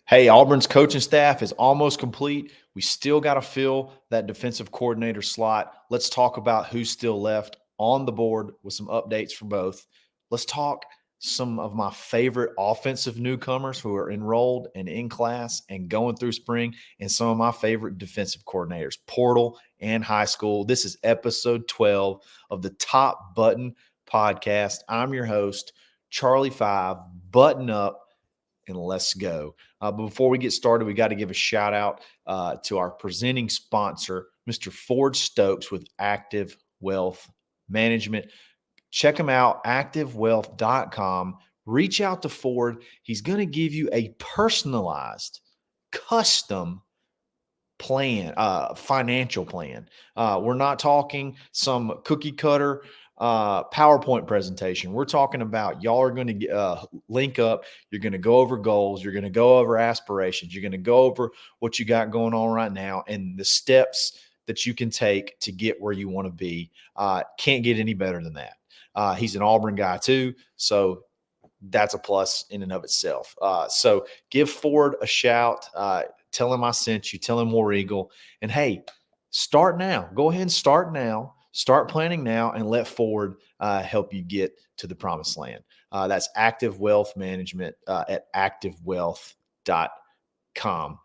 Hey, Auburn's coaching staff is almost complete. We still got to fill that defensive coordinator slot. Let's talk about who's still left on the board with some updates for both. Let's talk some of my favorite offensive newcomers who are enrolled and in class and going through spring, and some of my favorite defensive coordinators, portal and high school. This is episode 12 of the Top Button podcast. I'm your host, Charlie Five. Button up and let's go. But before we get started, we got to give a shout out to our presenting sponsor, Mr. Ford Stokes with Active Wealth Management. Check him out, activewealth.com. Reach out to Ford. He's going to give you a personalized, custom plan, financial plan. We're not talking some cookie cutter PowerPoint presentation. We're talking about y'all are going to link up. You're going to go over goals. You're going to go over aspirations. You're going to go over what you got going on right now and the steps that you can take to get where you want to be. Can't get any better than that. He's an Auburn guy too, so that's a plus in and of itself. So give Ford a shout. Tell him I sent you. Tell him War Eagle. And hey, start now. Go ahead and start now. Start planning now and let Ford help you get to the promised land. That's Active Wealth Management at activewealth.com.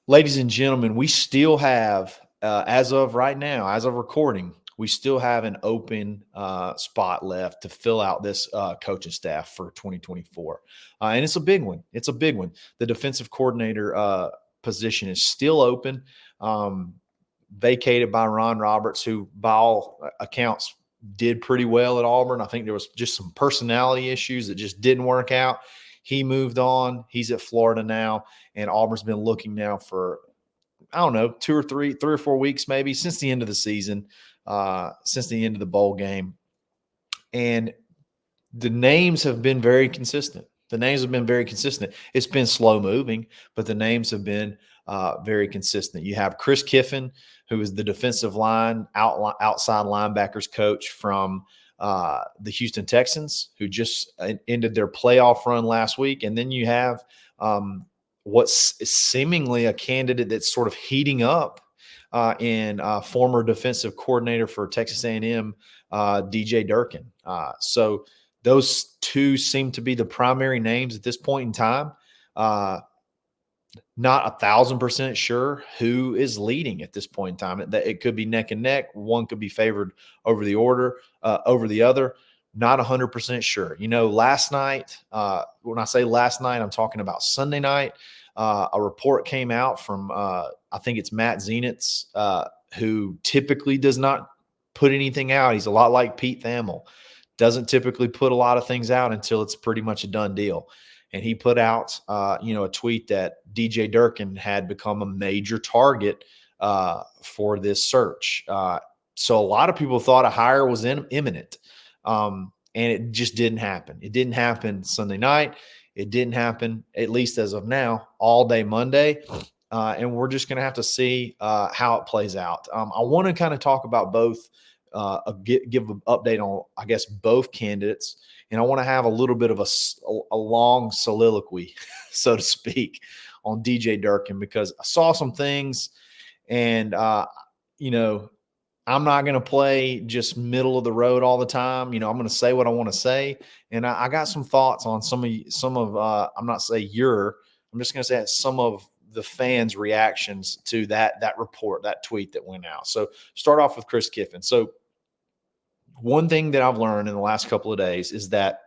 Ladies and gentlemen, we still have, as of right now, as of recording, we still have an open spot left to fill out this coaching staff for 2024. And it's a big one. It's a big one. The defensive coordinator position is still open, vacated by Ron Roberts, who by all accounts did pretty well at Auburn. I think there was just some personality issues that just didn't work out. He moved on. He's at Florida now, and Auburn's been looking now for, I don't know, 3 or 4 weeks maybe since the end of the season. Since the end of the bowl game. And the names have been very consistent. It's been slow moving, but the names have been very consistent. You have Chris Kiffin, who is the defensive line outside linebackers coach from the Houston Texans, who just ended their playoff run last week. And then you have what's seemingly a candidate that's sort of heating up in former defensive coordinator for Texas A&M, DJ Durkin. So those two seem to be the primary names at this point in time. Not 1,000% sure who is leading at this point in time. It could be neck and neck. One could be favored over the other. Not 100% sure. You know, last night, when I say last night, I'm talking about Sunday night. A report came out from, I think it's Matt Zenitz, who typically does not put anything out. He's a lot like Pete Thamel. Doesn't typically put a lot of things out until it's pretty much a done deal. And he put out, a tweet that DJ Durkin had become a major target for this search. So a lot of people thought a hire was imminent, and it just didn't happen. It didn't happen Sunday night. It didn't happen, at least as of now, all day Monday. And we're just going to have to see how it plays out. I want to kind of talk about both, give an update on, I guess, both candidates. And I want to have a little bit of a long soliloquy, so to speak, on DJ Durkin, because I saw some things and, I'm not going to play just middle of the road all the time. I'm going to say what I want to say. And I got some thoughts on some of I'm not saying I'm just going to say some of the fans' reactions to that report, that tweet that went out. So start off with Chris Kiffin. So one thing that I've learned in the last couple of days is that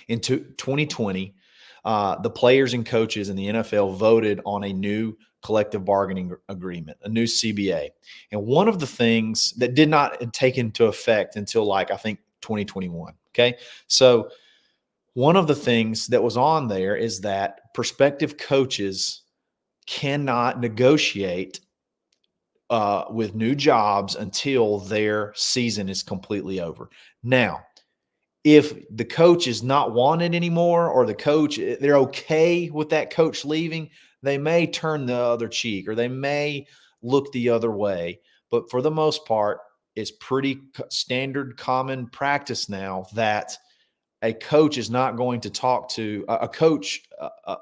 in 2020, the players and coaches in the NFL voted on a new collective bargaining agreement, a new CBA. And one of the things that did not take into effect until I think 2021. Okay. So one of the things that was on there is that prospective coaches cannot negotiate with new jobs until their season is completely over. Now, if the coach is not wanted anymore, or they're okay with that coach leaving, they may turn the other cheek, or they may look the other way. But for the most part, it's pretty standard common practice now that a coach is not going to talk to a coach,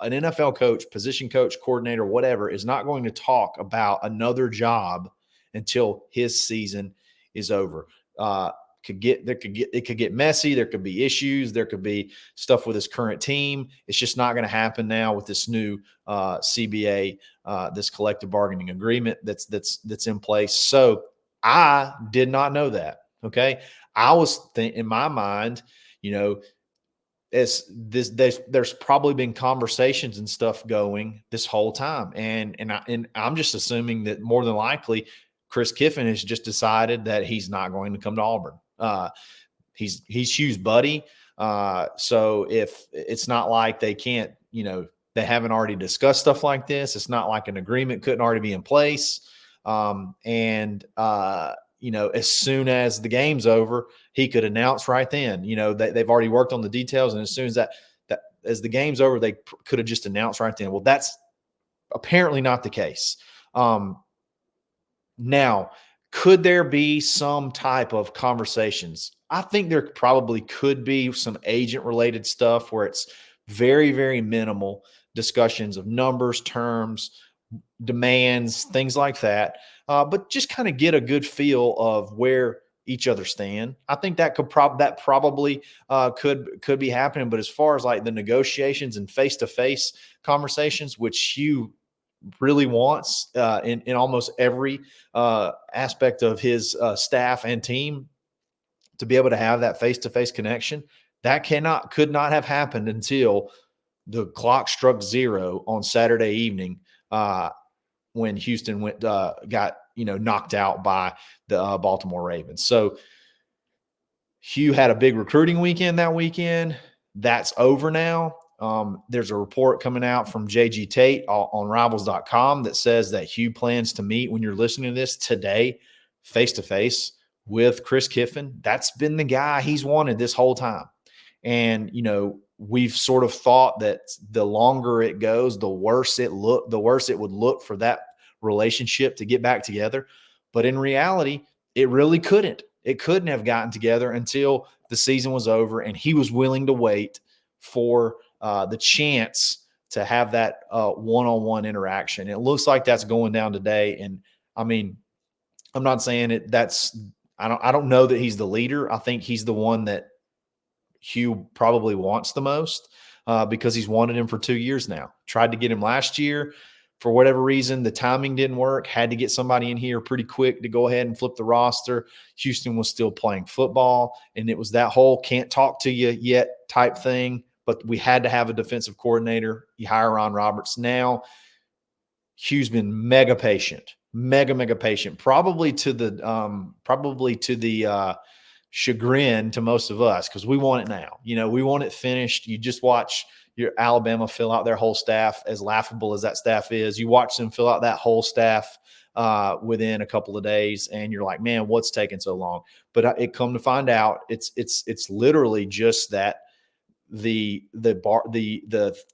an NFL coach, position coach, coordinator, whatever, is not going to talk about another job until his season is over. It could get messy. There could be issues. There could be stuff with his current team. It's just not going to happen now with this new CBA, this collective bargaining agreement that's in place. So I did not know that. Okay, I was in my mind, you know, there's probably been conversations and stuff going this whole time, and I'm just assuming that more than likely Chris Kiffin has just decided that he's not going to come to Auburn. He's Hugh's buddy, so if it's not like they can't, they haven't already discussed stuff like this. It's not like an agreement couldn't already be in place, as soon as the game's over, he could announce right then. They've already worked on the details, and as soon as that as the game's over, they could have just announced right then. Well, that's apparently not the case. Now, could there be some type of conversations? I think there probably could be some agent-related stuff where it's very, very minimal discussions of numbers, terms, demands, things like that. But just kind of get a good feel of where each other stand. I think that probably could be happening. But as far as like the negotiations and face-to-face conversations, which Hugh really wants in almost every aspect of his staff and team, to be able to have that face-to-face connection, that could not have happened until the clock struck zero on Saturday evening, when Houston got knocked out by the Baltimore Ravens. So Hugh had a big recruiting weekend that weekend. That's over now. There's a report coming out from JG Tate on Rivals.com that says that Hugh plans to meet, when you're listening to this today, face-to-face with Chris Kiffin. That's been the guy he's wanted this whole time. And, we've sort of thought that the longer it goes, the worse it would look for that relationship to get back together. But in reality, it really couldn't. It couldn't have gotten together until the season was over, and he was willing to wait for the chance to have that one-on-one interaction. It looks like that's going down today. And I mean, I'm not saying it. I don't know that he's the leader. I think he's the one that Hugh probably wants the most, because he's wanted him for 2 years now. Tried to get him last year. For whatever reason, the timing didn't work. Had to get somebody in here pretty quick to go ahead and flip the roster. Houston was still playing football, and it was that whole can't talk to you yet type thing. But we had to have a defensive coordinator. You hire Ron Roberts. Now, Hugh's been mega patient, mega patient, probably to the chagrin to most of us, because we want it now. We want it finished. You just watch your Alabama fill out their whole staff, as laughable as that staff is. You watch them fill out that whole staff within a couple of days, and you're like, man, what's taking so long? But it come to find out, it's literally just that the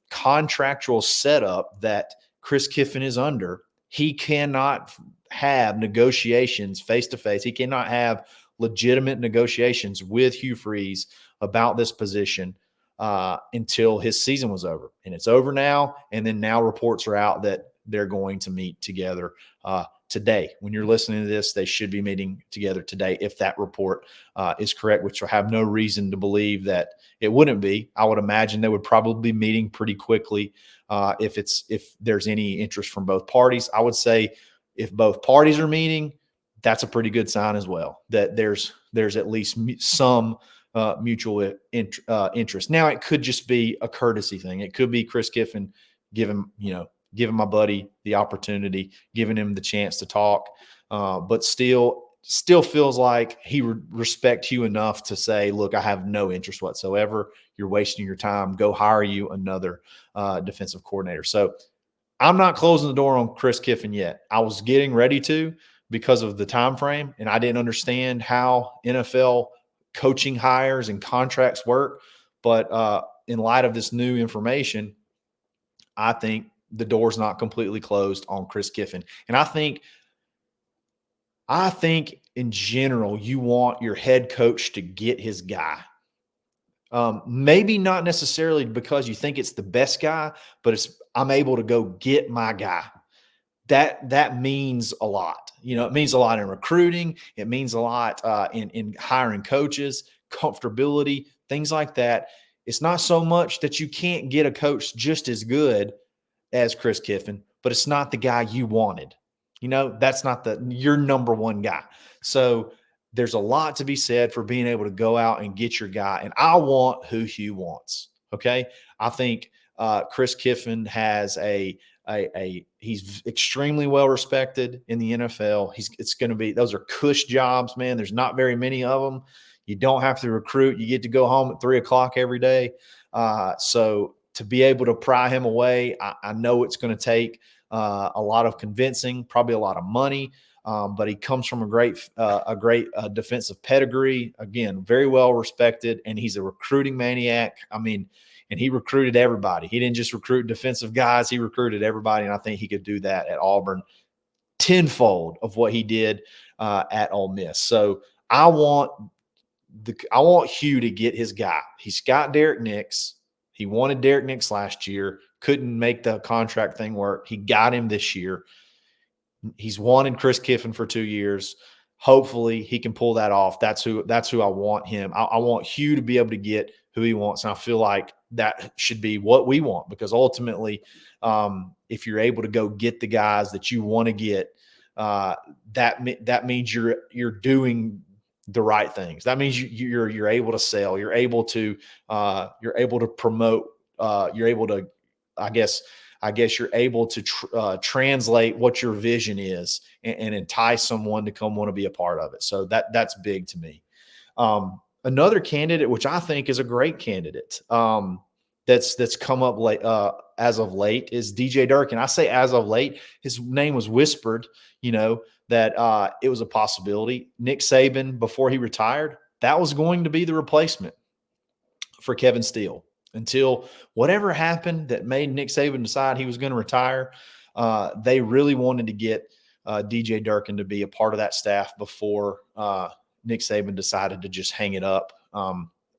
contractual setup that Chris Kiffin is under. He cannot have negotiations face to face. He cannot have legitimate negotiations with Hugh Freeze about this position until his season was over. And it's over now. And then now reports are out that they're going to meet together today. When you're listening to this, they should be meeting together today, if that report is correct, which I have no reason to believe that it wouldn't be. I would imagine they would probably be meeting pretty quickly if there's any interest from both parties. I would say if both parties are meeting, that's a pretty good sign as well, that there's at least some mutual interest. Now, it could just be a courtesy thing. It could be Chris Kiffin giving my buddy the opportunity, giving him the chance to talk, but still feels like he would respect Hugh enough to say, look, I have no interest whatsoever. You're wasting your time. Go hire you another defensive coordinator. So I'm not closing the door on Chris Kiffin yet. I was getting ready to, because of the time frame, and I didn't understand how NFL coaching hires and contracts work. But in light of this new information, I think the door's not completely closed on Chris Kiffin. And I think in general, you want your head coach to get his guy. Maybe not necessarily because you think it's the best guy, but I'm able to go get my guy. That means a lot. It means a lot in recruiting. It means a lot in hiring coaches, comfortability, things like that. It's not so much that you can't get a coach just as good as Chris Kiffin, but it's not the guy you wanted. That's not your number one guy. So there's a lot to be said for being able to go out and get your guy. And I want who Hugh wants. Okay. I think Chris Kiffin has he's extremely well respected in the NFL. It's going to be, those are cush jobs, man. There's not very many of them. You don't have to recruit. You get to go home at 3:00 every day. So to be able to pry him away, I know it's going to take a lot of convincing, probably a lot of money. But he comes from a great defensive pedigree. Again, very well respected, and he's a recruiting maniac. I mean, and he recruited everybody. He didn't just recruit defensive guys; he recruited everybody, and I think he could do that at Auburn tenfold of what he did at Ole Miss. So I want Hugh to get his guy. He's got Derek Nix. He wanted Derek Nix last year, couldn't make the contract thing work. He got him this year. He's wanted Chris Kiffin for 2 years. Hopefully he can pull that off. That's who I want him. I want Hugh to be able to get who he wants. And I feel like that should be what we want, because ultimately, if you're able to go get the guys that you want to get, that means you're doing the right things. That means you're able to sell. You're able to promote. You're able to, I guess you're able to translate what your vision is and entice someone to come want to be a part of it. So that's big to me. Another candidate, which I think is a great candidate, that's come up late, as of late, is DJ Durkin. I say as of late. His name was whispered, that it was a possibility. Nick Saban, before he retired, that was going to be the replacement for Kevin Steele. Until whatever happened that made Nick Saban decide he was going to retire, they really wanted to get DJ Durkin to be a part of that staff before Nick Saban decided to just hang it up.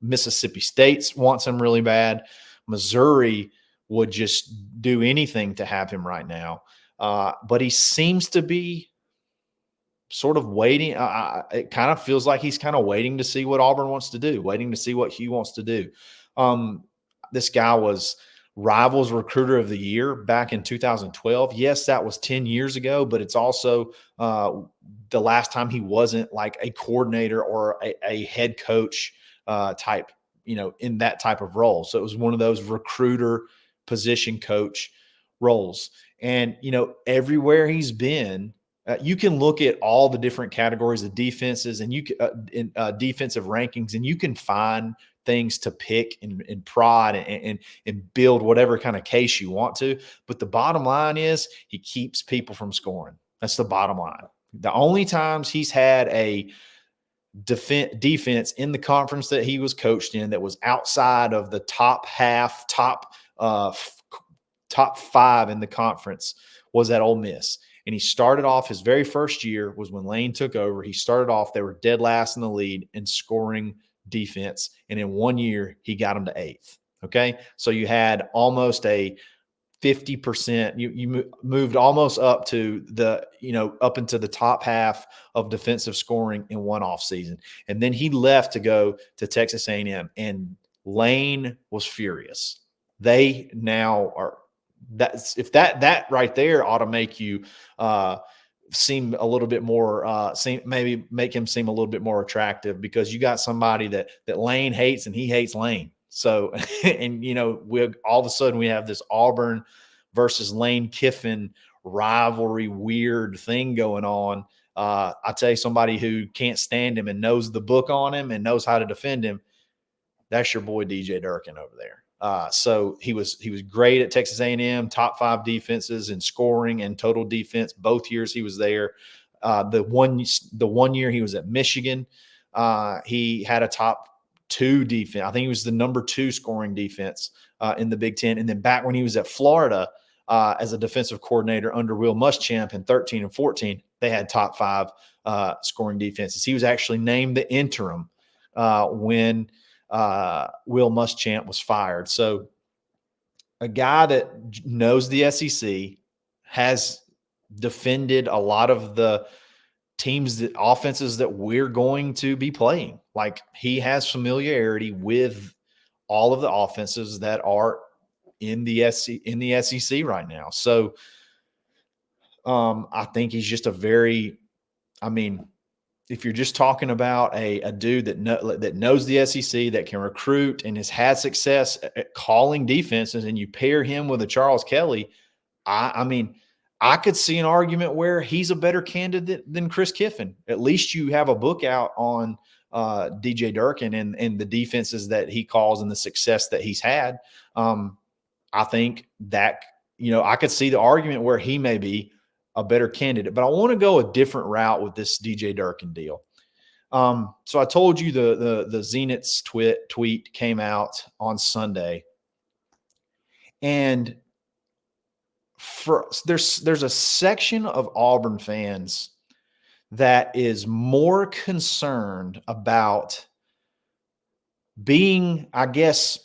Mississippi State wants him really bad. Missouri would just do anything to have him right now. But he seems to be sort of waiting. It kind of feels like he's kind of waiting to see what Auburn wants to do, waiting to see what Hugh wants to do. This guy was Rivals Recruiter of the Year back in 2012. Yes, that was 10 years ago, but it's also the last time he wasn't like a coordinator or a head coach type, in that type of role. So it was one of those recruiter position coach roles. And, everywhere he's been, you can look at all the different categories of defenses and defensive rankings, and you can find things to pick and prod and build whatever kind of case you want to. But the bottom line is he keeps people from scoring. That's the bottom line. The only times he's had a defense in the conference that he was coached in that was outside of the top half, top 5 in the conference was at Ole Miss. And he started off, his very first year was when Lane took over. He started off, they were dead last in the lead in scoring defense. And in 1 year, he got them to 8th. Okay. So you had almost a 50%, you moved almost up to up into the top half of defensive scoring in one off season. And then he left to go to Texas A&M, and Lane was furious. They now are, that right there ought to make you seem a little bit more, maybe make him seem a little bit more attractive, because you got somebody that Lane hates and he hates Lane. So, and we all of a sudden we have this Auburn versus Lane Kiffin rivalry, weird thing going on. I tell you, somebody who can't stand him and knows the book on him and knows how to defend him, that's your boy DJ Durkin over there. So he was great at Texas A&M, top 5 defenses in scoring and total defense both years he was there. The one year he was at Michigan, he had a top 2 defense. I think he was the number 2 scoring defense in the Big Ten. And then back when he was at Florida as a defensive coordinator under Will Muschamp in 13 and 14, they had top 5 scoring defenses. He was actually named the interim when Will Muschamp was fired. So a guy that knows the SEC, has defended a lot of the teams, that offenses that we're going to be playing. Like, he has familiarity with all of the offenses that are in the SEC right now. So I think he's just if you're just talking about a dude that knows the SEC, that can recruit and has had success at calling defenses, and you pair him with a Charles Kelly, I could see an argument where he's a better candidate than Chris Kiffin. At least you have a book out on DJ Durkin and the defenses that he calls and the success that he's had. I think that, I could see the argument where he may be a better candidate, but I want to go a different route with this DJ Durkin deal. So I told you the Zenit's tweet came out on Sunday, and there's a section of Auburn fans that is more concerned about being, I guess,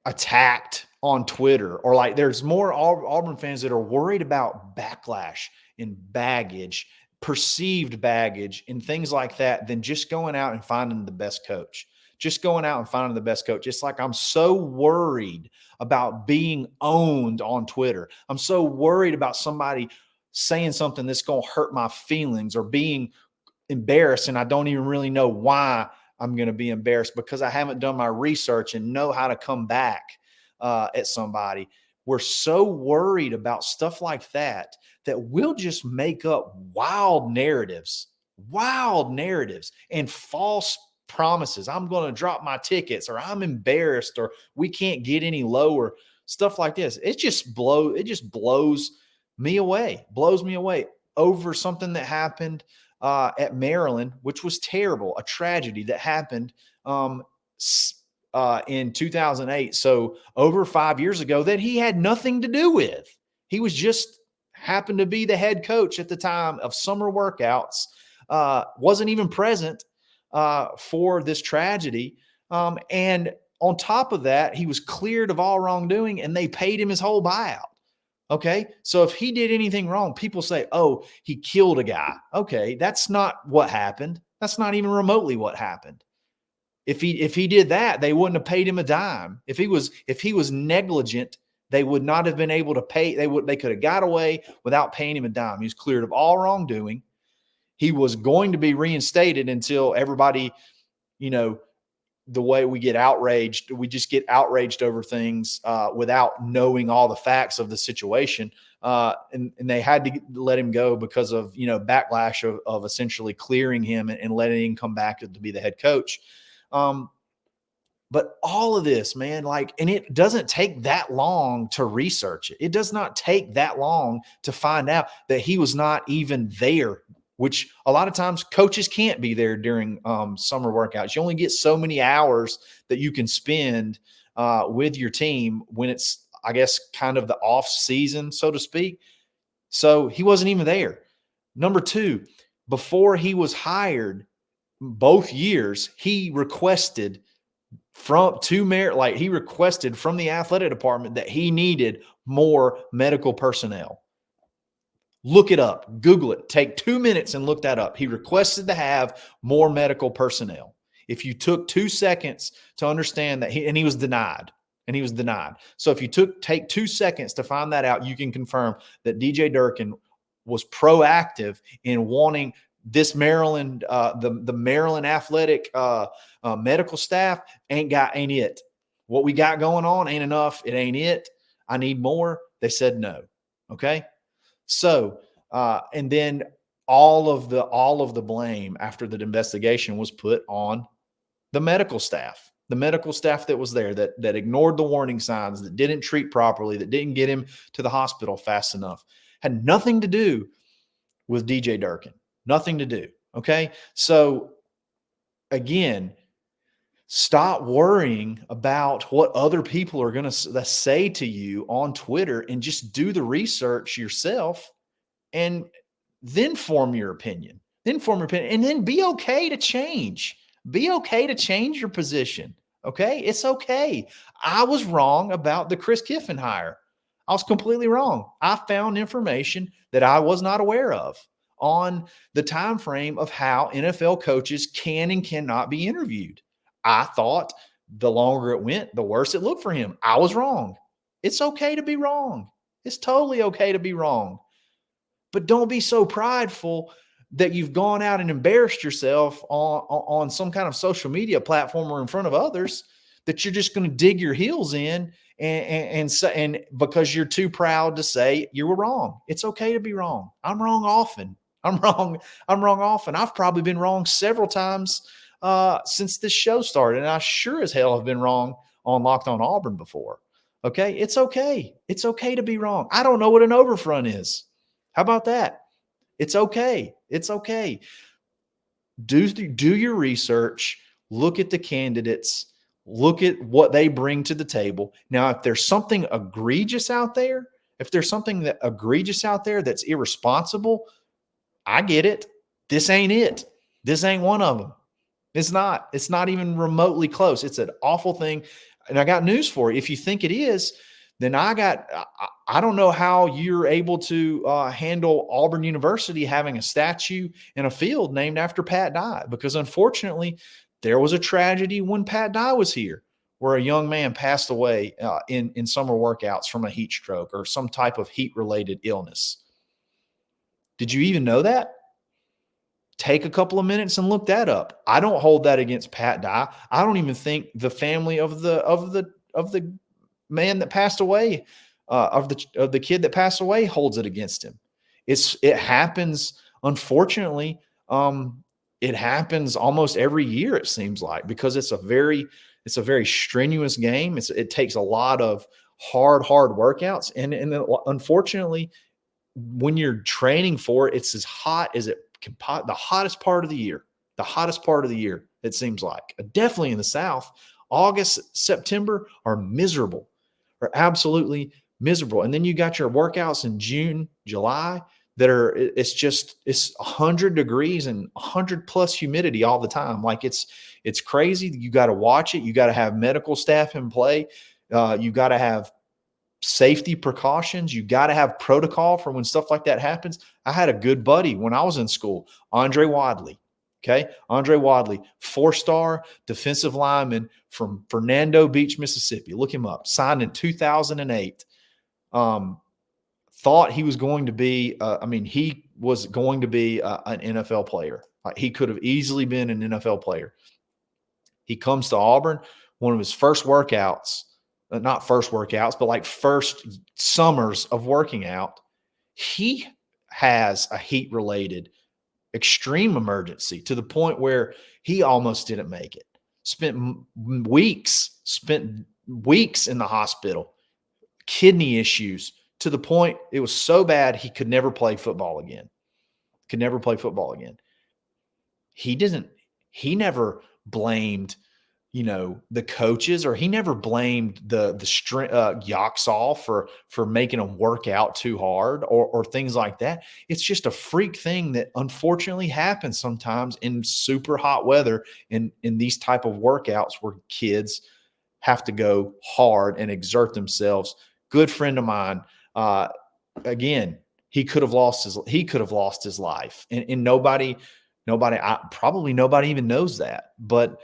attacked on Twitter, or like there's more Auburn fans that are worried about backlash and baggage, perceived baggage and things like that, than just going out and finding the best coach. Just going out and finding the best coach. It's like, I'm so worried about being owned on Twitter. I'm so worried about somebody saying something that's going to hurt my feelings, or being embarrassed, and I don't even really know why I'm going to be embarrassed, because I haven't done my research and know how to come back at somebody. We're so worried about stuff like that we'll just make up wild narratives and false promises. I'm going to drop my tickets, or I'm embarrassed, or we can't get any lower, stuff like this. It just blows me away over something that happened at Maryland, which was terrible, a tragedy that happened in 2008. So over 5 years ago, that he had nothing to do with. He was just happened to be the head coach at the time of summer workouts, wasn't even present for this tragedy. And on top of that, he was cleared of all wrongdoing, and they paid him his whole buyout. Okay. So if he did anything wrong, people say, oh, he killed a guy. Okay. That's not what happened. That's not even remotely what happened. If he did that, they wouldn't have paid him a dime. If he was negligent, they would not have been able to pay. They could have got away without paying him a dime. He was cleared of all wrongdoing. He was going to be reinstated until everybody, the way we get outraged, we just get outraged over things without knowing all the facts of the situation. And they had to let him go because of, backlash of essentially clearing him and letting him come back to be the head coach. But all of this, man, and it doesn't take that long to research it. It does not take that long to find out that he was not even there, which a lot of times coaches can't be there during summer workouts. You only get so many hours that you can spend with your team when it's, I guess, kind of the off season, so to speak. So he wasn't even there. Number two, before he was hired, both years, he requested from the athletic department that he needed more medical personnel. Look it up, Google it, take 2 minutes and look that up. He requested to have more medical personnel. If you took 2 seconds to understand that, he was denied. So if you take 2 seconds to find that out, you can confirm that DJ Durkin was proactive in wanting this Maryland, the Maryland athletic medical staff ain't it. What we got going on ain't enough. It ain't it. I need more. They said no. Okay. So, and then all of the blame after the investigation was put on the medical staff that was there, that ignored the warning signs, that didn't treat properly, that didn't get him to the hospital fast enough. Had nothing to do with DJ Durkin. Nothing to do. Okay. So again, stop worrying about what other people are going to say to you on Twitter, and just do the research yourself, and then form your opinion. And then be okay to change. Be okay to change your position. Okay. It's okay. I was wrong about the Chris Kiffin hire. I was completely wrong. I found information that I was not aware of on the time frame of how NFL coaches can and cannot be interviewed. I thought the longer it went, the worse it looked for him. I was wrong. It's okay to be wrong. It's totally okay to be wrong. But don't be so prideful that you've gone out and embarrassed yourself on some kind of social media platform or in front of others that you're just going to dig your heels in and because you're too proud to say you were wrong. It's okay to be wrong. I'm wrong often. I'm wrong. I'm wrong often. I've probably been wrong several times since this show started, and I sure as hell have been wrong on Locked on Auburn before. Okay, it's okay. It's okay to be wrong. I don't know what an overfront is. How about that? It's okay. It's okay. Do your research, look at the candidates, look at what they bring to the table. Now, if there's something egregious out there, that's irresponsible, I get it. This ain't it. This ain't one of them. It's not. It's not even remotely close. It's an awful thing. And I got news for you. If you think it is, then I don't know how you're able to handle Auburn University having a statue in a field named after Pat Dye, because unfortunately there was a tragedy when Pat Dye was here where a young man passed away in summer workouts from a heat stroke or some type of heat related illness. Did you even know that? Take a couple of minutes and look that up. I don't hold that against Pat Dye. I don't even think the family of the man that passed away, of the kid that passed away, holds it against him. It happens, unfortunately. It happens almost every year, it seems like, because it's a very strenuous game. It takes a lot of hard workouts, and unfortunately, when you're training for it, it's as hot as it can. The hottest part of the year. It seems like, definitely in the South. August, September are miserable. Are absolutely miserable. And then you got your workouts in June, July that are, it's 100 degrees and 100 plus humidity all the time. Like it's crazy. You got to watch it. You got to have medical staff in play. You got to have safety precautions. You got to have protocol for when stuff like that happens. I had a good buddy when I was in school, Andre Wadley. Okay. Andre Wadley, 4-star defensive lineman from Fernando Beach, Mississippi. Look him up. Signed in 2008. Thought he was going to be, he was going to be an NFL player. He could have easily been an NFL player. He comes to Auburn. One of his first workouts, not first workouts, but like first summers of working out, he has a heat-related extreme emergency to the point where he almost didn't make it. Spent weeks in the hospital, kidney issues, to the point it was so bad he could never play football again. He never blamed, the coaches, or he never blamed the Yoxall for making him work out too hard or things like that. It's just a freak thing that unfortunately happens sometimes in super hot weather in these type of workouts where kids have to go hard and exert themselves. Good friend of mine, again, he could have lost his life, and nobody even knows that, but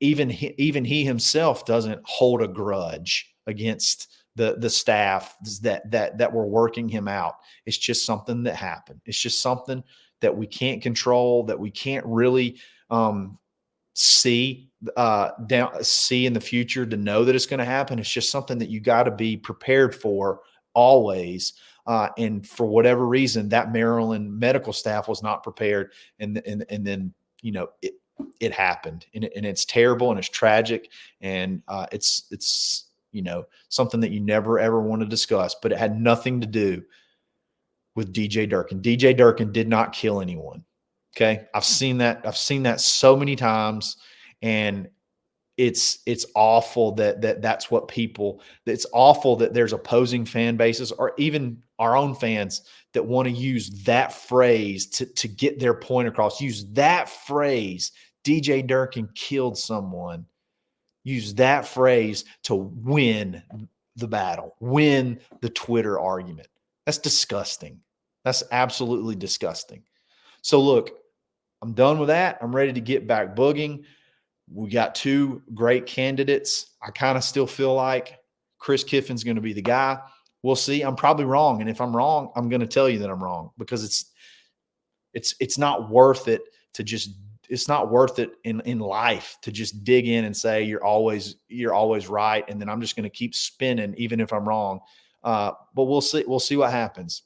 even he himself doesn't hold a grudge against the staff that were working him out. It's just something that happened. It's just something that we can't control, that we can't really see in the future to know that it's going to happen. It's just something that you got to be prepared for always. And for whatever reason, that Maryland medical staff was not prepared, and then it happened, and it's terrible and it's tragic, and it's something that you never ever want to discuss. But it had nothing to do with DJ Durkin. DJ Durkin did not kill anyone. Okay, I've seen that so many times, and it's awful that's what people. It's awful that there's opposing fan bases or even our own fans that want to use that phrase to get their point across. Use that phrase DJ Durkin killed someone. Use that phrase to win the battle, win the Twitter argument. That's disgusting. That's absolutely disgusting. So look, I'm done with that. I'm ready to get back booging. We got two great candidates. I kind of still feel like Chris Kiffin's going to be the guy. We'll see. I'm probably wrong. And if I'm wrong, I'm going to tell you that I'm wrong, because it's not worth it to just, it's not worth it in life to just dig in and say you're always right, and then I'm just going to keep spinning even if I'm wrong. But we'll see what happens.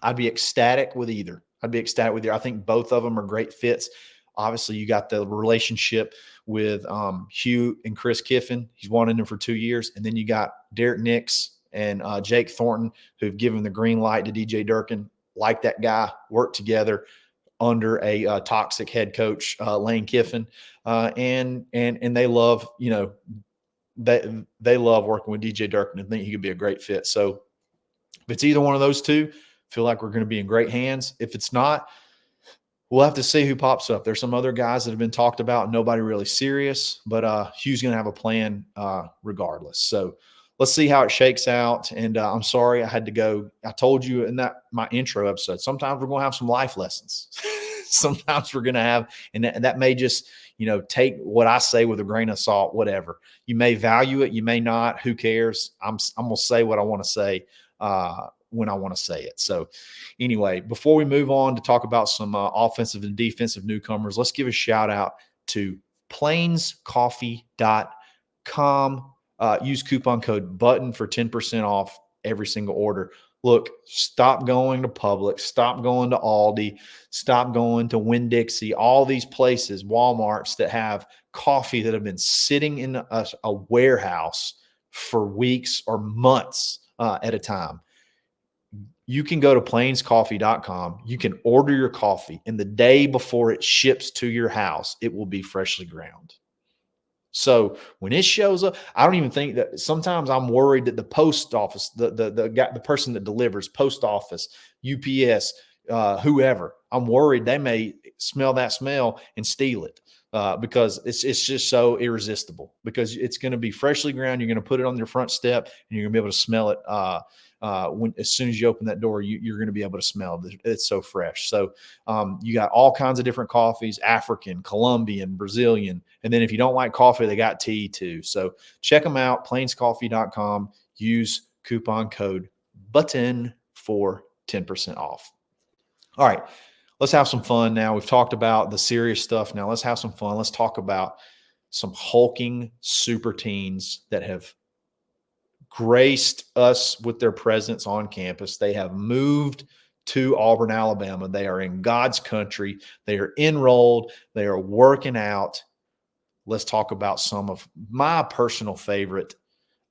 I'd be ecstatic with either. I think both of them are great fits. Obviously, you got the relationship with Hugh and Chris Kiffin. He's wanted him for 2 years. And then you got Derek Nix and Jake Thornton, who've given the green light to DJ Durkin. Like that guy, work together under a toxic head coach, Lane Kiffin. And they love, they love working with DJ Durkin and think he could be a great fit. So if it's either one of those two, feel like we're going to be in great hands. If it's not, we'll have to see who pops up. There's some other guys that have been talked about, nobody really serious, but Hugh's going to have a plan regardless. So let's see how it shakes out. And I'm sorry I had to go. I told you in my intro episode, sometimes we're going to have some life lessons. Sometimes we're going to have, and that may just, take what I say with a grain of salt, whatever. You may value it, you may not. Who cares? I'm going to say what I want to say when I want to say it. So anyway, before we move on to talk about some offensive and defensive newcomers, let's give a shout out to plainscoffee.com. Use coupon code BUTTON for 10% off every single order. Look, stop going to Publix, stop going to Aldi, stop going to Winn-Dixie, all these places, Walmarts, that have coffee that have been sitting in a warehouse for weeks or months at a time. You can go to plainscoffee.com. You can order your coffee, and the day before it ships to your house, it will be freshly ground. So when it shows up, I don't even think that, sometimes I'm worried that the post office, the person that delivers, post office, UPS, whoever, I'm worried they may smell that smell and steal it because it's just so irresistible, because it's going to be freshly ground. You're going to put it on your front step and you're going to be able to smell it as soon as you open that door, you're going to be able to smell it. It's so fresh. So you got all kinds of different coffees, African, Colombian, Brazilian. And then if you don't like coffee, they got tea too. So check them out, plainscoffee.com. Use coupon code BUTTON for 10% off. All right, let's have some fun now. We've talked about the serious stuff. Now let's have some fun. Let's talk about some hulking super teens that have graced us with their presence on campus. They have moved to Auburn, Alabama. They are in God's country. They are enrolled. They are working out. Let's talk about some of my personal favorite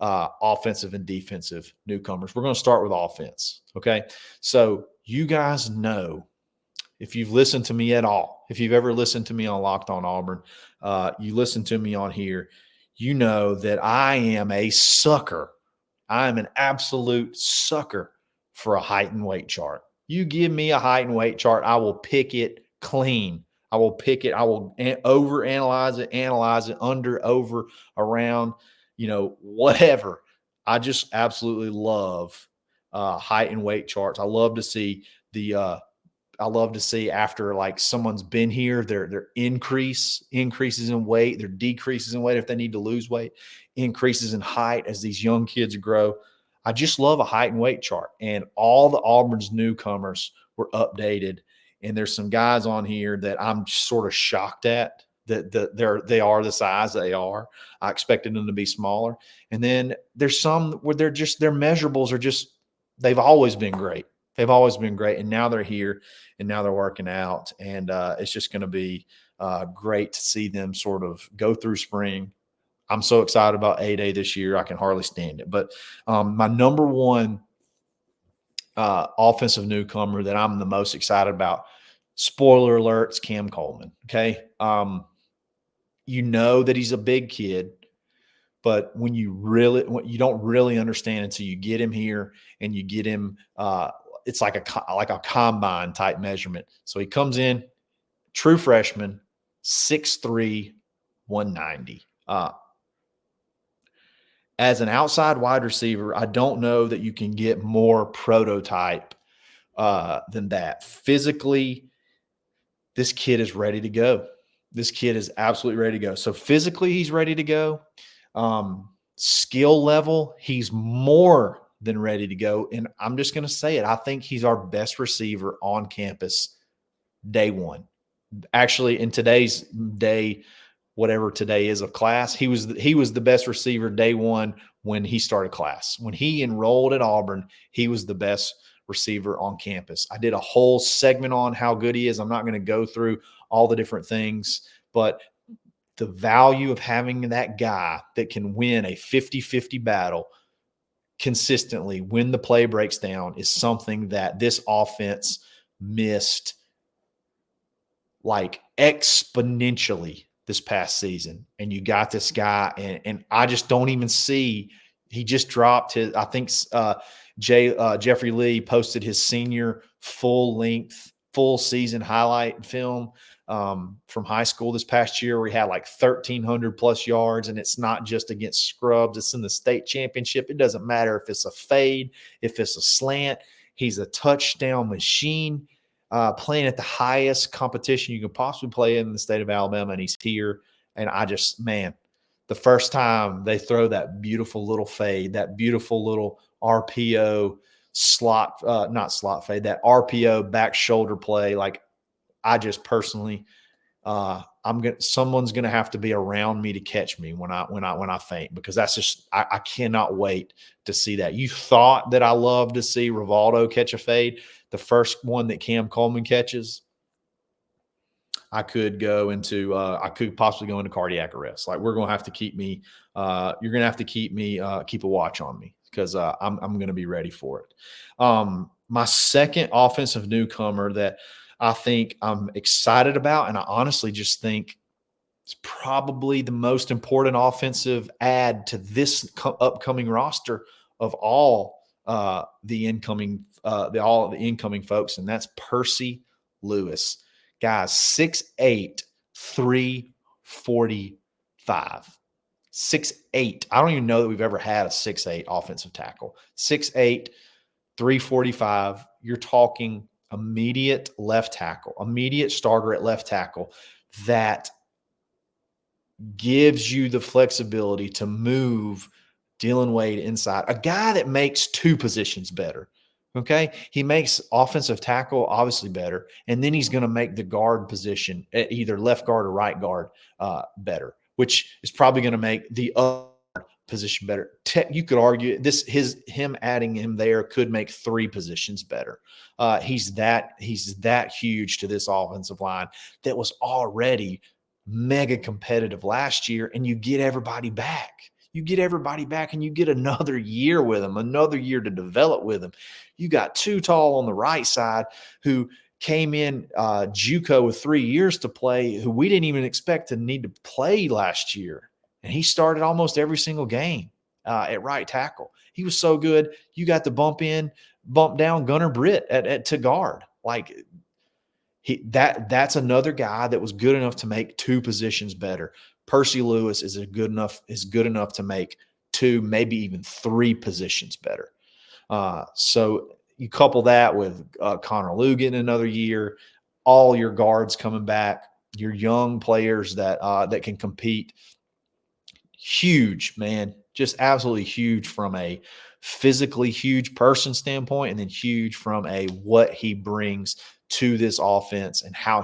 offensive and defensive newcomers. We're going to start with offense. Okay. So you guys know, if you've listened to me at all, if you've ever listened to me on Locked on Auburn, you listen to me on here, you know that I am a sucker. I am an absolute sucker for a height and weight chart. You give me a height and weight chart, I will pick it clean. I will pick it. I will overanalyze it, analyze it, under, over, around, whatever. I just absolutely love height and weight charts. I love to see after like someone's been here, their increases in weight, their decreases in weight if they need to lose weight, increases in height as these young kids grow. I just love a height and weight chart. And all the Auburn's newcomers were updated. And there's some guys on here that I'm sort of shocked at that they are the size they are. I expected them to be smaller. And then there's some where their measurables are just, they've always been great. They've always been great. And now they're here and now they're working out. And it's just going to be great to see them sort of go through spring. I'm so excited about A-Day this year. I can hardly stand it. But my number one offensive newcomer that I'm the most excited about, spoiler alert, it's Cam Coleman. Okay. You know that he's a big kid, but when you don't really understand until you get him here and you get him, it's like a combine type measurement. So he comes in, true freshman, 6'3", 190. As an outside wide receiver, I don't know that you can get more prototype than that. Physically, this kid is ready to go. This kid is absolutely ready to go. So physically, he's ready to go. Skill level, he's more than ready to go. And I'm just going to say it. I think he's our best receiver on campus day one. Actually, in today's day, whatever today is of class, he was the best receiver day one when he started class. When he enrolled at Auburn, he was the best receiver on campus. I did a whole segment on how good he is. I'm not going to go through all the different things, but the value of having that guy that can win a 50-50 battle consistently when the play breaks down is something that this offense missed like exponentially this past season. And you got this guy, and I just don't even see. He just dropped his, I think Jeffrey Lee posted his senior full-length, full season highlight film from high school this past year, where he had like 1,300 plus yards, and it's not just against scrubs. It's in the state championship. It doesn't matter if it's a fade, if it's a slant. He's a touchdown machine. Playing at the highest competition you could possibly play in the state of Alabama, and he's here. And I just, man, the first time they throw that beautiful little fade, that beautiful little RPO slot, not slot fade, that RPO back shoulder play, like I just personally, someone's gonna have to be around me to catch me when I faint, because that's just I cannot wait to see that. You thought that I love to see Rivaldo catch a fade. The first one that Cam Coleman catches, I could possibly go into cardiac arrest. Like, we're gonna have to keep me. You're gonna have to keep a watch on me, because I'm gonna be ready for it. My second offensive newcomer that I think I'm excited about, and I honestly just think it's probably the most important offensive add to this upcoming roster of all the incoming folks, and that's Percy Lewis. Guys, 6'8", 345. 6'8". I don't even know that we've ever had a 6'8" offensive tackle. 6'8", 345. You're talking immediate left tackle, immediate starter at left tackle that gives you the flexibility to move Dylan Wade inside, a guy that makes two positions better. Okay. He makes offensive tackle obviously better, and then he's going to make the guard position at either left guard or right guard better, which is probably going to make the other position better. You could argue him adding him there could make three positions better. He's that huge to this offensive line that was already mega competitive last year, and you get everybody back. You get everybody back, and you get another year with him, another year to develop with him. You got Too Tall on the right side, who came in JUCO with 3 years to play, who we didn't even expect to need to play last year. And he started almost every single game at right tackle. He was so good. You got to bump down Gunnar Britt to guard. Like, that's another guy that was good enough to make two positions better. Percy Lewis is good enough to make two, maybe even three positions better. So you couple that with Connor Lew getting another year, all your guards coming back, your young players that can compete. Huge, man, just absolutely huge from a physically huge person standpoint, and then huge from a what he brings to this offense and how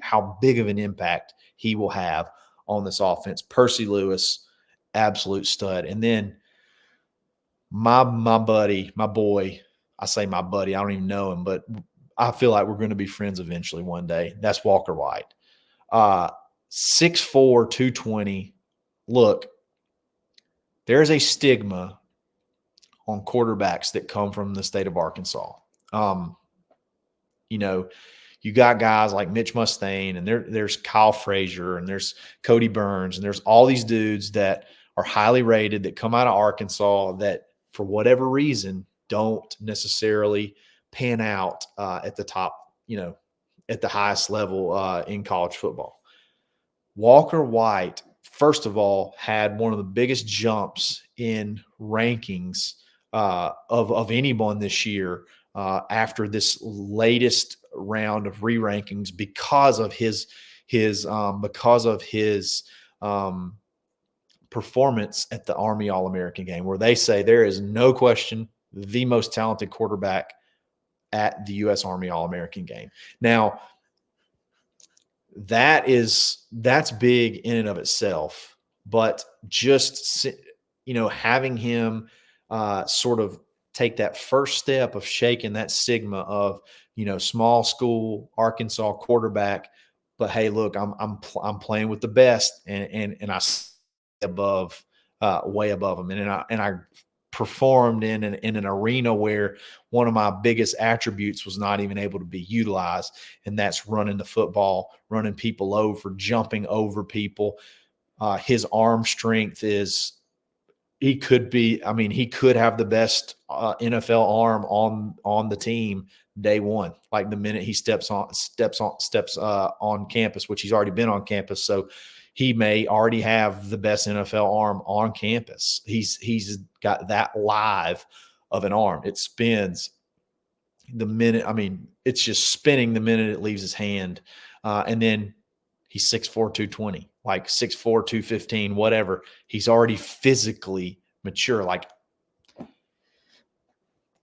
how big of an impact he will have on this offense. Percy Lewis, absolute stud. And then my buddy, my boy, I say my buddy, I don't even know him, but I feel like we're going to be friends eventually one day. That's Walker White. 6'4", 220. Look, there's a stigma on quarterbacks that come from the state of Arkansas. You got guys like Mitch Mustaine, and there's Kyle Frazier, and there's Cody Burns, and there's all these dudes that are highly rated that come out of Arkansas that, for whatever reason, don't necessarily pan out at the top, at the highest level in college football. Walker White, first of all, had one of the biggest jumps in rankings of anyone this year after this latest round of re-rankings because of his performance at the Army All-American game, where they say there is no question the most talented quarterback at the U.S. Army All-American game. Now, that's big in and of itself, but just having him sort of take that first step of shaking that stigma of small school Arkansas quarterback, but hey, look, I'm playing with the best, and I above way above them, and I performed in an arena where one of my biggest attributes was not even able to be utilized, and that's running the football, running people over, jumping over people. His arm strength is he could have the best NFL arm on the team day one. Like the minute he steps on campus, which he's already been on campus, so he may already have the best NFL arm on campus. He's got that live of an arm. It spins the minute. It's just spinning the minute it leaves his hand, and then he's 6'4", 220, like 6'4", 215, whatever. He's already physically mature. Like,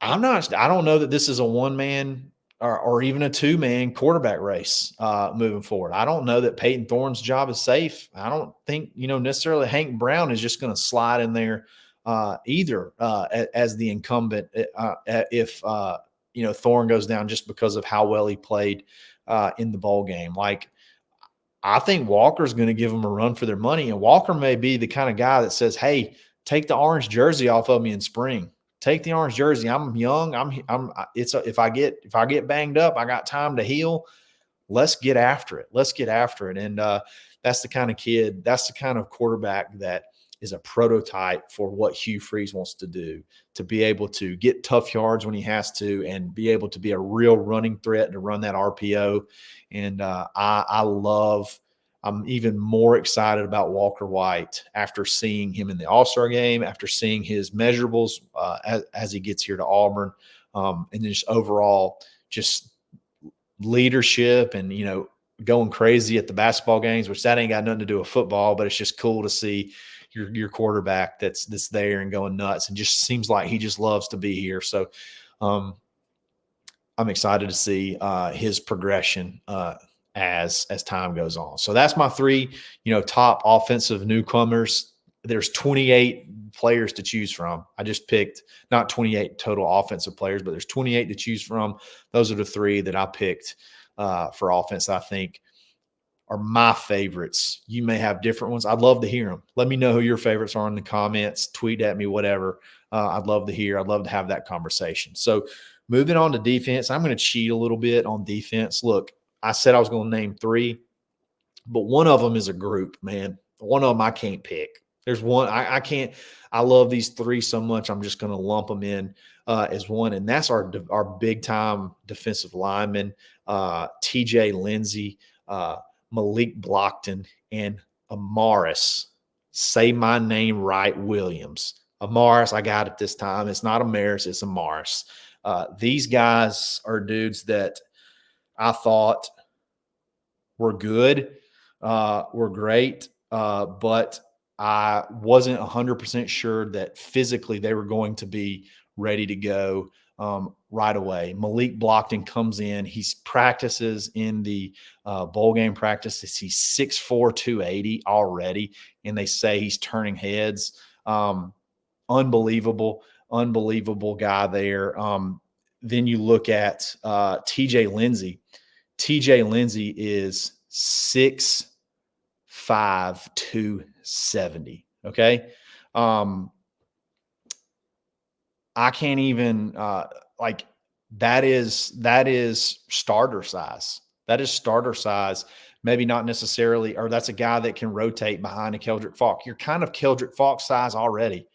I don't know that this is a one-man or even a two-man quarterback race moving forward. I don't know that Peyton Thorne's job is safe. I don't think, necessarily Hank Brown is just going to slide in there either as the incumbent if Thorne goes down just because of how well he played in the bowl game. Like, I think Walker's going to give them a run for their money, and Walker may be the kind of guy that says, "Hey, take the orange jersey off of me in spring. Take the orange jersey. I'm young. If I get banged up, I got time to heal. Let's get after it." And that's the kind of kid, that's the kind of quarterback that is a prototype for what Hugh Freeze wants to do, to be able to get tough yards when he has to and be able to be a real running threat to run that RPO. And I'm even more excited about Walker White after seeing him in the All-Star game, after seeing his measurables as he gets here to Auburn, and just overall just leadership and, going crazy at the basketball games, which that ain't got nothing to do with football, but it's just cool to see your quarterback that's there and going nuts, and just seems like he just loves to be here. So I'm excited to see his progression as time goes on. So that's my three, top offensive newcomers. There's 28 players to choose from. I just picked not 28 total offensive players, but there's 28 to choose from. Those are the three that I picked for offense I think are my favorites. You may have different ones. I'd love to hear them. Let me know who your favorites are in the comments. Tweet at me, whatever. I'd love to hear. I'd love to have that conversation. So moving on to defense, I'm going to cheat a little bit on defense. Look, I said I was going to name three, but one of them is a group, man. One of them I can't pick. There's one I can't. I love these three so much, I'm just going to lump them in as one, and that's our big-time defensive lineman, TJ Lindsey, Malik Blockton, and Amaris. Say my name right, Williams. Amaris, I got it this time. It's not Amaris, it's Amaris. These guys are dudes that I thought were good, were great, but I wasn't 100% sure that physically they were going to be ready to go right away. Malik Blockton comes in. He practices in the bowl game practices. He's 6'4", 280 already, and they say he's turning heads. Unbelievable guy there. Then you look at TJ Lindsey. TJ Lindsey is 6'5", 270. Okay. I can't even that is starter size. That is starter size. Maybe not necessarily, or that's a guy that can rotate behind a Keldrick Falk. You're kind of Keldrick Falk size already.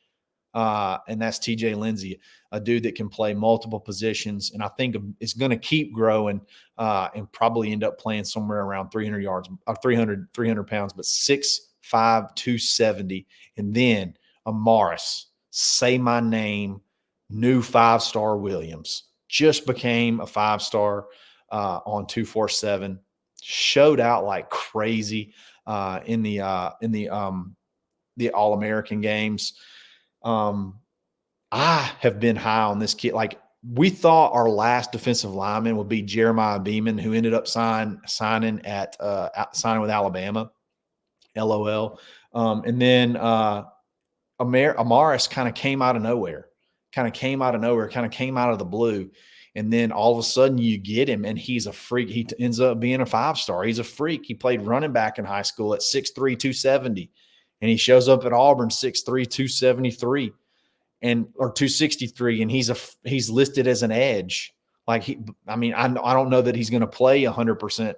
and that's TJ Lindsey, a dude that can play multiple positions, and I think is going to keep growing and probably end up playing somewhere around 300 yards, 300 pounds, but 6'5", 270. And then Amaris, say my name, new 5-star Williams, just became a 5-star on 247, showed out like crazy in the All-American games. I have been high on this kid. Like, we thought our last defensive lineman would be Jeremiah Beeman, who ended up signing with Alabama. LOL. And then Amaris kind of came out of nowhere, kind of came out of the blue. And then all of a sudden you get him and he's a freak. He ends up being a 5-star. He's a freak. He played running back in high school at 6'3", 270. And he shows up at Auburn 6'3", 273 or 263. And he's listed as an edge. Like I don't know that he's going to play 100%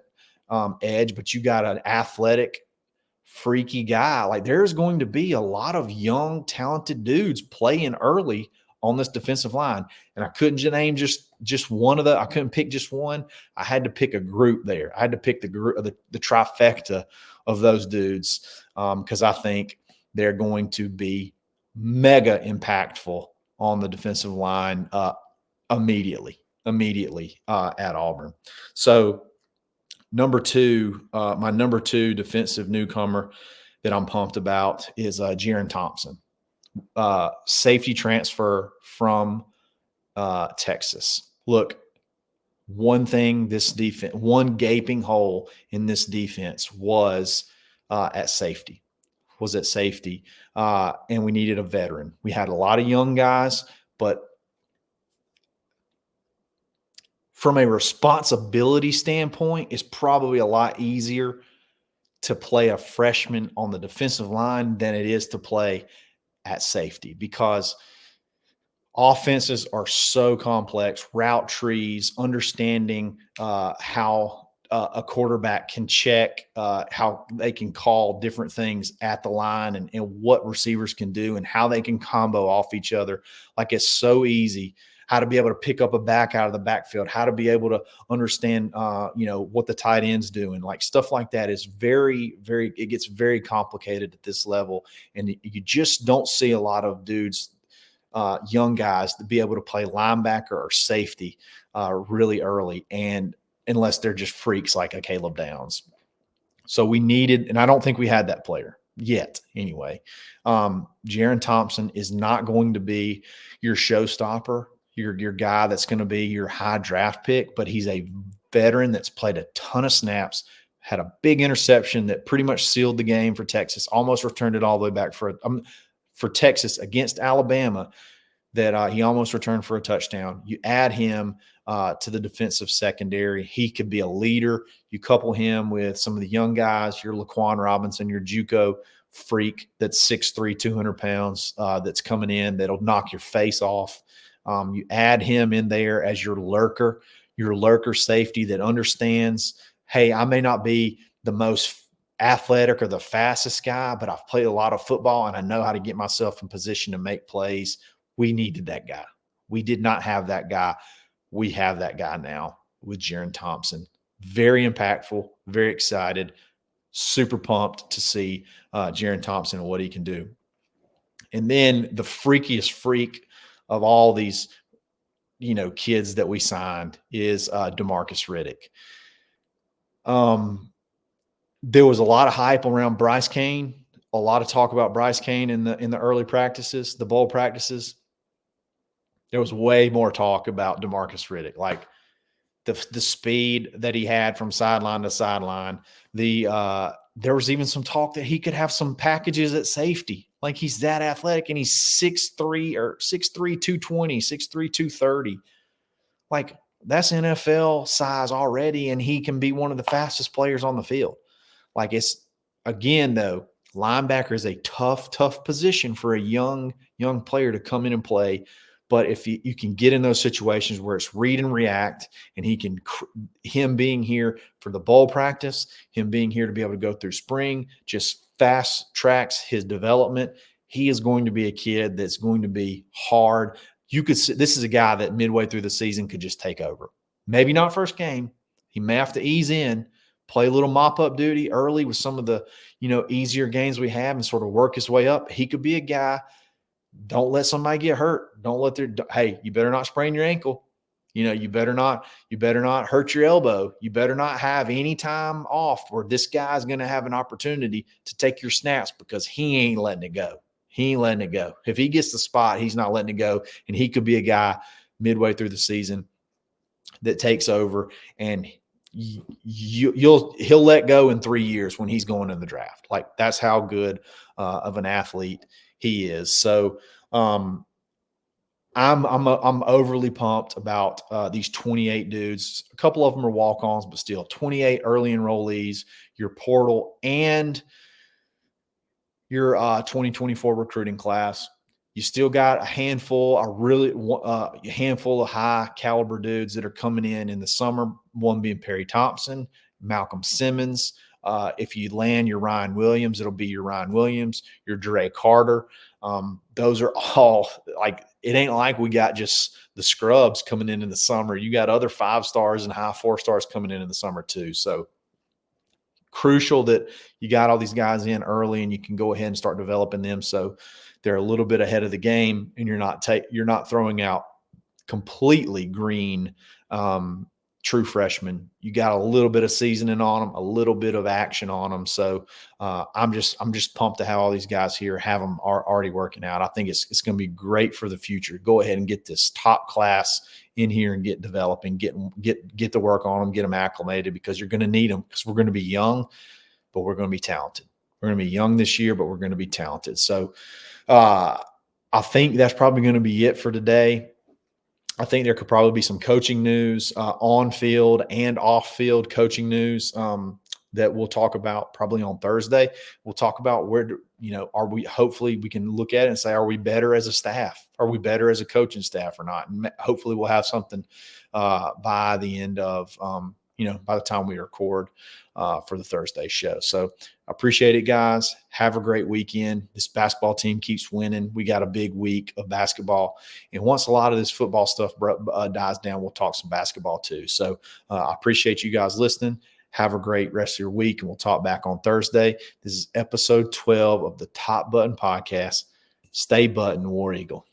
edge, but you got an athletic, freaky guy. Like, there's going to be a lot of young, talented dudes playing early on this defensive line. And I couldn't name just one of I couldn't pick just one. I had to pick a group there. I had to pick the group, the trifecta of those dudes, because I think they're going to be mega impactful on the defensive line immediately at Auburn. So my number two defensive newcomer that I'm pumped about is Jaron Thompson, safety transfer from Texas. Look, one gaping hole in this defense was at safety. And we needed a veteran. We had a lot of young guys, but from a responsibility standpoint, it's probably a lot easier to play a freshman on the defensive line than it is to play at safety, because offenses are so complex, route trees, understanding how a quarterback can check, how they can call different things at the line, and what receivers can do and how they can combo off each other. Like, it's so easy how to be able to pick up a back out of the backfield, how to be able to understand, what the tight end's doing. Like, stuff like that is it gets very complicated at this level. And you just don't see a lot of dudes, young guys, to be able to play linebacker or safety really early, and unless they're just freaks like a Caleb Downs. So we needed, and I don't think we had that player yet anyway. Jaron Thompson is not going to be your showstopper, your guy that's going to be your high draft pick, but he's a veteran that's played a ton of snaps, had a big interception that pretty much sealed the game for Texas, almost returned it all the way back for Texas against Alabama, that he almost returned for a touchdown. You add him to the defensive secondary. He could be a leader. You couple him with some of the young guys, your Laquan Robinson, your JUCO freak that's 6'3", 200 pounds, that's coming in, that'll knock your face off. You add him in there as your lurker safety that understands, hey, I may not be the most athletic or the fastest guy, but I've played a lot of football and I know how to get myself in position to make plays. We needed that guy. We did not have that guy. We have that guy now with Jaron Thompson. Very impactful, very excited, super pumped to see Jaron Thompson and what he can do. And then the freakiest freak of all these, kids that we signed is DeMarcus Riddick. There was a lot of hype around Bryce Kein, a lot of talk about Bryce Kein in the early practices, the bowl practices. There was way more talk about DeMarcus Riddick, like the speed that he had from sideline to sideline. There was even some talk that he could have some packages at safety. Like, he's that athletic, and he's 6'3", 220, 6'3", 230. Like, that's NFL size already, and he can be one of the fastest players on the field. Like, it's, again, though, linebacker is a tough position for a young player to come in and play. But if you can get in those situations where it's read and react, and him being here for the bowl practice, him being here to be able to go through spring, just fast tracks his development. He is going to be a kid that's going to be hard. You could see, this is a guy that midway through the season could just take over. Maybe not first game. He may have to ease in, play a little mop-up duty early with some of the, easier games we have and sort of work his way up. He could be a guy. Don't let somebody get hurt. Don't let hey, you better not sprain your ankle. You better not hurt your elbow. You better not have any time off where this guy's going to have an opportunity to take your snaps because he ain't letting it go. He ain't letting it go. If he gets the spot, he's not letting it go. And he could be a guy midway through the season that takes over, and he'll let go in 3 years when he's going in the draft. Like, that's how good of an athlete he is. So I'm overly pumped about these 28 dudes. A couple of them are walk-ons, but still 28 early enrollees, your portal, and your 2024 recruiting class. You still got a handful of high caliber dudes that are coming in the summer. One being Perry Thompson, Malcolm Simmons. If you land your Ryan Williams, it'll be your Ryan Williams, your Dre Carter. Those are all, like, it ain't like we got just the scrubs coming in the summer. You got other 5 stars and high 4 stars coming in the summer too. So crucial that you got all these guys in early and you can go ahead and start developing them so they're a little bit ahead of the game, and you're not throwing out completely green true freshmen. You got a little bit of seasoning on them, a little bit of action on them. So I'm just pumped to have all these guys here, have them already working out. I think it's going to be great for the future. Go ahead and get this top class in here and get developing, get the work on them, get them acclimated, because you're going to need them, because we're going to be young, but we're going to be talented. We're going to be young this year, but we're going to be talented. So I think that's probably going to be it for today. I think there could probably be some coaching news, on field and off field coaching news that we'll talk about probably on Thursday. We'll talk about hopefully we can look at it and say, are we better as a staff? Are we better as a coaching staff or not? And hopefully we'll have something by the end of, by the time we record for the Thursday show. So I appreciate it, guys. Have a great weekend. This basketball team keeps winning. We got a big week of basketball. And once a lot of this football stuff dies down, we'll talk some basketball too. So I appreciate you guys listening. Have a great rest of your week, and we'll talk back on Thursday. This is episode 12 of the Top Button Podcast. Stay button, War Eagle.